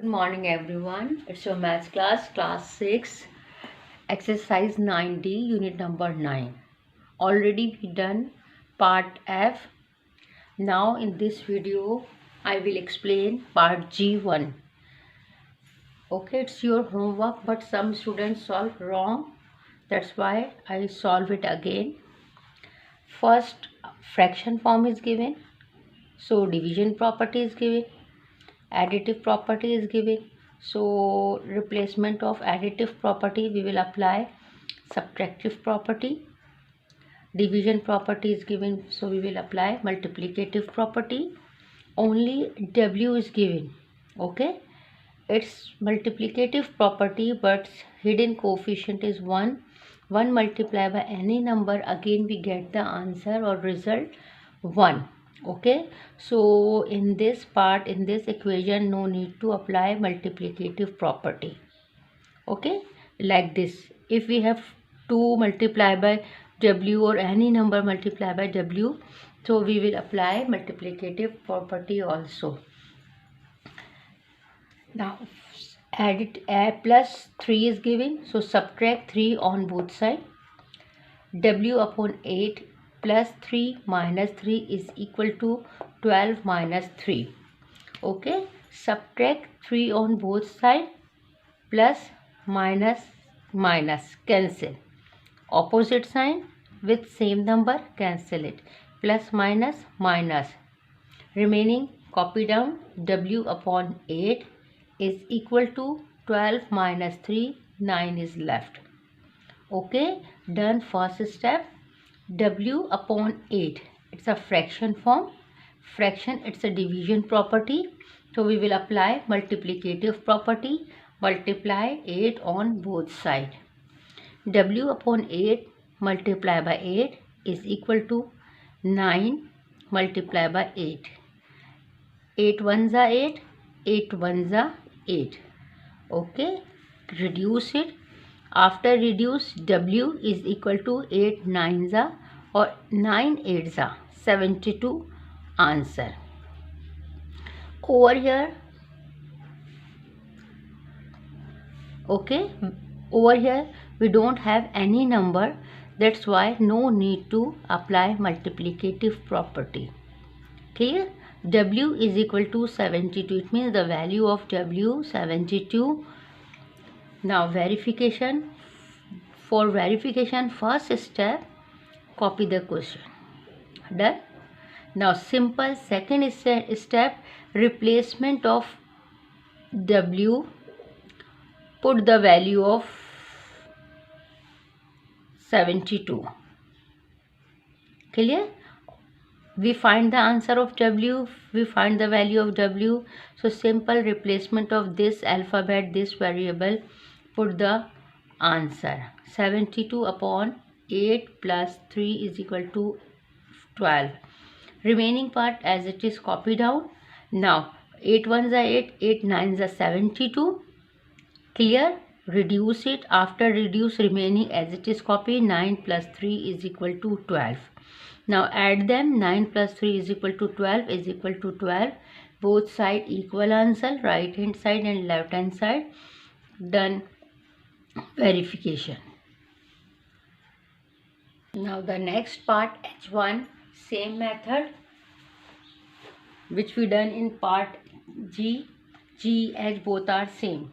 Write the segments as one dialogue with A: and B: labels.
A: Good morning everyone. It's your maths class 6, exercise 9D, unit number 9. Already we done part F. Now in this video I will explain part G1. Okay, it's your homework, but some students solve wrong. That's why I solve it again. First, fraction form is given. So division property is given. Additive property is given. So replacement of additive property we will apply subtractive property. Division property is given, so we will apply multiplicative property. Only W is given. Okay, it's multiplicative property, but hidden coefficient is 1. 1 multiplied by any number, again we get the answer or result 1. Okay, so in this part, in this equation, no need to apply multiplicative property. Okay, like this, if we have 2 multiplied by W or any number multiplied by W, so we will apply multiplicative property also. Now add it, plus 3 is given, so subtract 3 on both sides. W upon 8 plus 3 minus 3 is equal to 12 minus 3. Okay, subtract 3 on both sides, plus minus minus, cancel. Opposite sign with same number, cancel it. Plus minus minus. Remaining copy down. W upon 8 is equal to 12 minus 3, 9 is left. Okay, done first step. W upon 8, it's a fraction form. Fraction, it's a division property. So we will apply multiplicative property. Multiply 8 on both sides. W upon 8 multiplied by 8 is equal to 9 multiplied by 8. 8 ones are 8, 8 ones are 8. Okay, reduce it. After reduce, W is equal to 8 nines are or 9 eights are 72 answer. Over here, okay, over here we don't have any number, that's why no need to apply multiplicative property. Clear? W is equal to 72, it means the value of W 72. Now verification. For verification, first step, copy the question. Done. Now simple second step, replacement of W, put the value of 72. Clear? We find the answer of W, we find the value of W. So simple replacement of this alphabet, this variable, put the answer. 72 upon 8 plus 3 is equal to 12. Remaining part as it is, copied down. Now 8 ones are 8, 8 nines are 72. Clear? Reduce it. After reduce, remaining as it is, copy. 9 plus 3 is equal to 12. Now add them. 9 plus 3 is equal to 12 is equal to 12. Both side equal answer, right hand side and left hand side. Done. Verification. Now the next part, H1, same method which we done in part G. G, H both are same.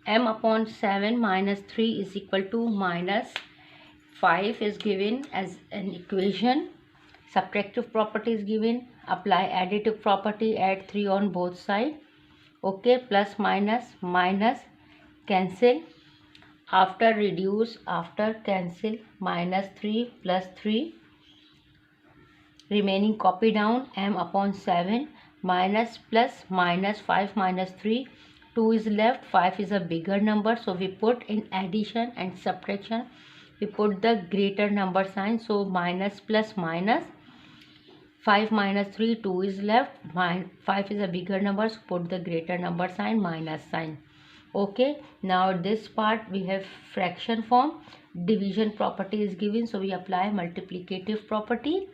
A: M upon 7 minus 3 is equal to minus 5 is given as an equation. Subtractive property is given. Apply additive property, add 3 on both sides. Okay, plus minus minus, cancel. After reduce, after cancel, minus 3 plus 3. Remaining copy down. M upon 7 minus plus minus 5 minus 3. 2 is left, 5 is a bigger number, so we put in addition and subtraction, we put the greater number sign, so minus plus minus, 5 minus 3, 2 is left, 5 is a bigger number, so put the greater number sign, minus sign. Okay, now this part we have fraction form. Division property is given, so we apply multiplicative property.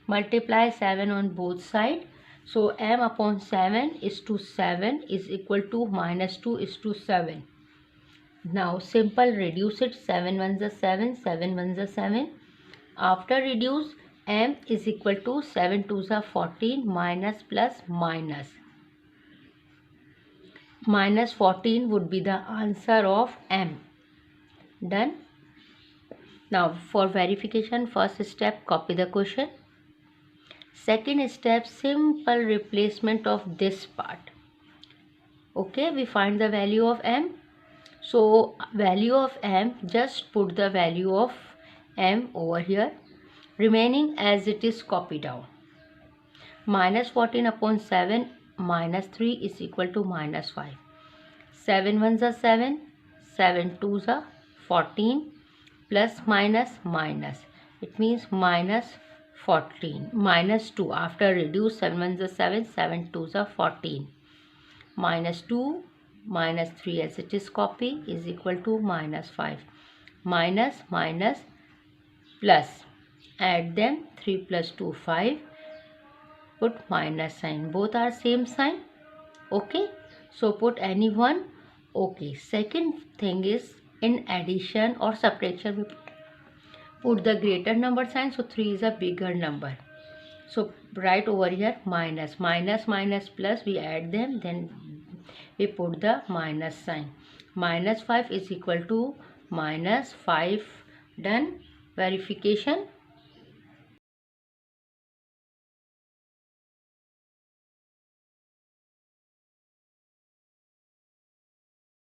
A: Multiply 7 on both sides, So m upon 7 is to 7 is equal to minus 2 is to 7. Now simple reduce it. 7 ones are 7, 7 ones are 7. After reduce, m is equal to 7 twos are 14 minus plus minus. Minus 14 would be the answer of m. Done. Now for verification, first step, copy the question. Second step, simple replacement of this part. Okay, we find the value of m. So value of m, just put the value of m over here. Remaining as it is, copy down. Minus 14 upon 7 minus 3 is equal to minus 5. 7 ones are 7, 7 twos are 14, plus minus minus. It means minus 14, minus 2. After reduce, 7 ones are 7, 7 twos are 14. Minus 2, minus 3 as it is, copy, is equal to minus 5. Minus, minus, plus. Add them, 3 plus 2, 5. Put minus sign. Both are same sign. Okay. So put any one. Okay. Second thing is, in addition or subtraction, we put the greater number sign. So 3 is a bigger number. So write over here minus, minus, minus, plus. We add them. Then we put the minus sign. Minus 5 is equal to minus 5. Done. Verification.